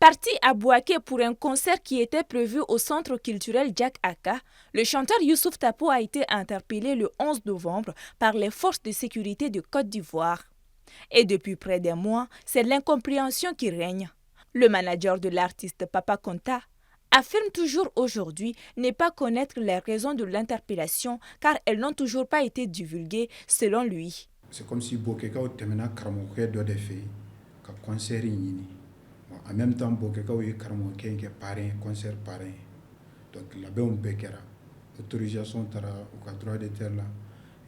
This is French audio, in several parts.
Parti à Bouaké pour un concert qui était prévu au centre culturel Jack Aka, le chanteur Youssouf Tapo a été interpellé le 11 novembre par les forces de sécurité de Côte d'Ivoire. Et depuis près d'un mois, c'est l'incompréhension qui règne. Le manager de l'artiste Papa Konta affirme toujours aujourd'hui ne pas connaître les raisons de l'interpellation car elles n'ont toujours pas été divulguées selon lui. C'est comme si Bokeka temena karamoke do de fait ka concert yini. En même temps Bokeka est karamoke qui parrain concert parrain. Donc la be on bekera autorisation tara au droit de terre là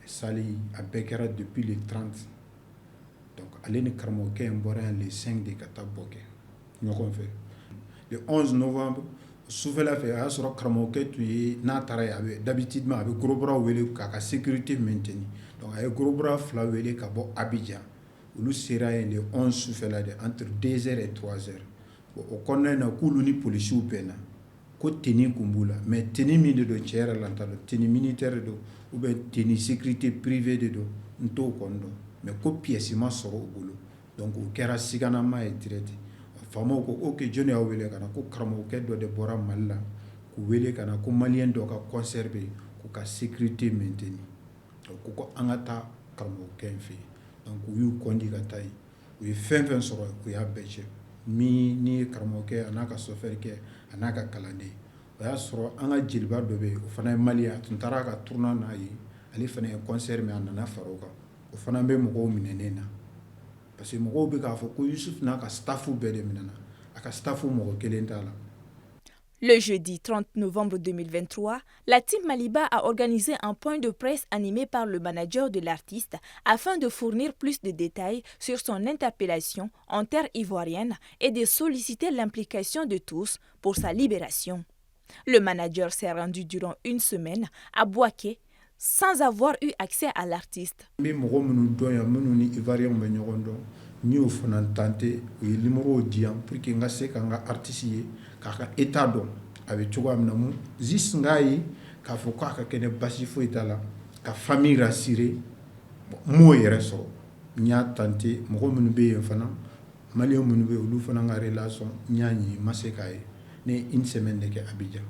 et sali a bekera depuis le 30. Donc allez ne karamoke mboran le 5 de kata boke. Nous on fait le 11 novembre souvent la fait à sur karamoke tu na tara d'habitude ma avec gros bras wele ka sécurité maintenue. Donc avec gros bras fla wele ka bo Abidjan où sera le 11 souvent là entre 2h et 3h. Bon on connaît na kuluni police ou pena ko teni kumbula mais teni mine de tiers l'antalo teni militaire do ou bien teni sécurité privée de do nto kondo mais ko pièce ma soro bolo donc o kera sigana ma e traité famo ko OK joni awele kana ko kramo ke do de bora malla ko wele kana ko malien do ka conserver ko ka sécurité maintenue donc ko angata kramo ken fi donc yu kondi ka tay yu fen soro ko ya beche mi ni kramo ke anaka sofer ke anaka kalande o ya soro anga jilba do be o fana malia tuntara ka tourna na yi ali fana concert me anana faroka o fana be mo minenena parce que mo be ka fo ko Youssouf na ka staffu be de minana aka staffu mo kelenta la. Le jeudi 30 novembre 2023, la team Maliba a organisé un point de presse animé par le manager de l'artiste afin de fournir plus de détails sur son interpellation en terre ivoirienne et de solliciter l'implication de tous pour sa libération. Le manager s'est rendu durant une semaine à Bouaké sans avoir eu accès à l'artiste. Ni o fana tante o ye limoro diyan pour que nga se ka nga artiste ye ka ka état don avec cogo amna mu zis nga yi ka fo ka ka kene basi fo itala ka famille rassurée mo yere so nya tante mo munu be fana malien munu be olu fana nga relation nya ni maseka ye ne une semaine de ke Abidjan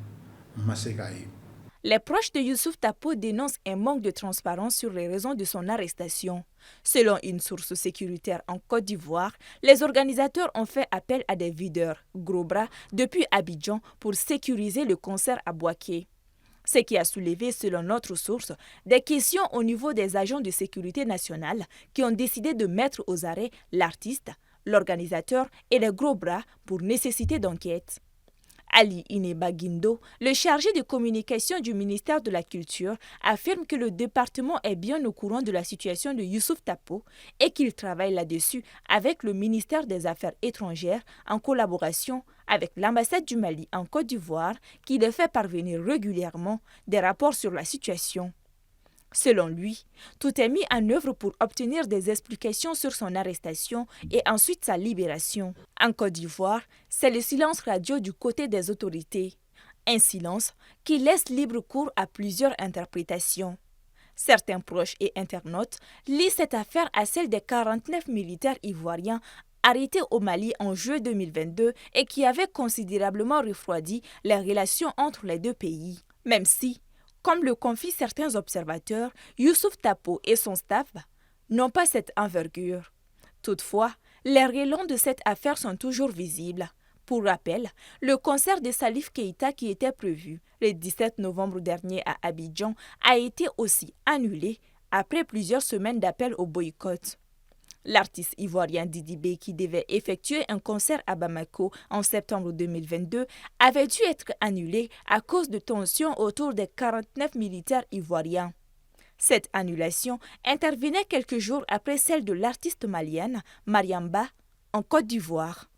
maseka ye. Les proches de Youssouf Tapo dénoncent un manque de transparence sur les raisons de son arrestation. Selon une source sécuritaire en Côte d'Ivoire, les organisateurs ont fait appel à des videurs, gros bras, depuis Abidjan pour sécuriser le concert à Bouaké. Ce qui a soulevé, selon notre source, des questions au niveau des agents de sécurité nationale qui ont décidé de mettre aux arrêts l'artiste, l'organisateur et les gros bras pour nécessité d'enquête. Ali Ineba Guindo, le chargé de communication du ministère de la Culture, affirme que le département est bien au courant de la situation de Youssouf Tapo et qu'il travaille là-dessus avec le ministère des Affaires étrangères en collaboration avec l'ambassade du Mali en Côte d'Ivoire qui les fait parvenir régulièrement des rapports sur la situation. Selon lui, tout est mis en œuvre pour obtenir des explications sur son arrestation et ensuite sa libération. En Côte d'Ivoire, c'est le silence radio du côté des autorités. Un silence qui laisse libre cours à plusieurs interprétations. Certains proches et internautes lient cette affaire à celle des 49 militaires ivoiriens arrêtés au Mali en juin 2022 et qui avaient considérablement refroidi les relations entre les deux pays. Même si, comme le confient certains observateurs, Youssouf Tapo et son staff n'ont pas cette envergure. Toutefois, les relents de cette affaire sont toujours visibles. Pour rappel, le concert de Salif Keïta qui était prévu le 17 novembre dernier à Abidjan a été aussi annulé après plusieurs semaines d'appel au boycott. L'artiste ivoirien Didi B, qui devait effectuer un concert à Bamako en septembre 2022, avait dû être annulé à cause de tensions autour des 49 militaires ivoiriens. Cette annulation intervenait quelques jours après celle de l'artiste malienne Mariamba en Côte d'Ivoire.